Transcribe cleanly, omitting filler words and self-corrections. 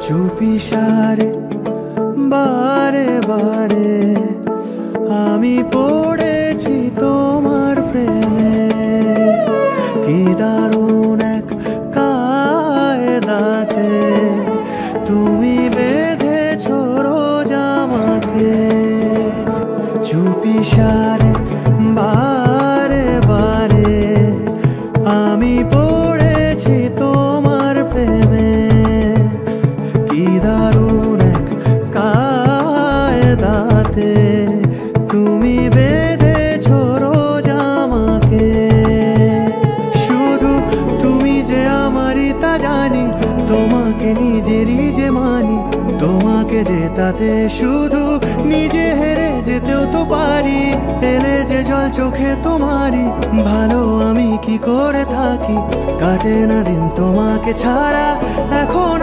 চুপিসারে বারে বারে আমি পড়েছি তোমার প্রেমে। কি দারুণ এক কায়দাতে তুমি বেঁধেছ রোজ আমাকে। চুপিসারে বারে বারে আমি পড়েছি তোমার প্রেমে। কি দারুণ এক কায়দাতে তুমি বেঁধেছ রোজ আমাকে। শুধু তুমি যে আমারই তা জানি, তোমাকে নিজেরই যে মানি। তোমাকে জেতাতে শুধু নিজে হেরে যেতেও তো পারি। এলে যে জল চোখে তোমারই, ভালো আমি কি করে থাকি। কাটে না দিন তোমাকে ছাড়া এখন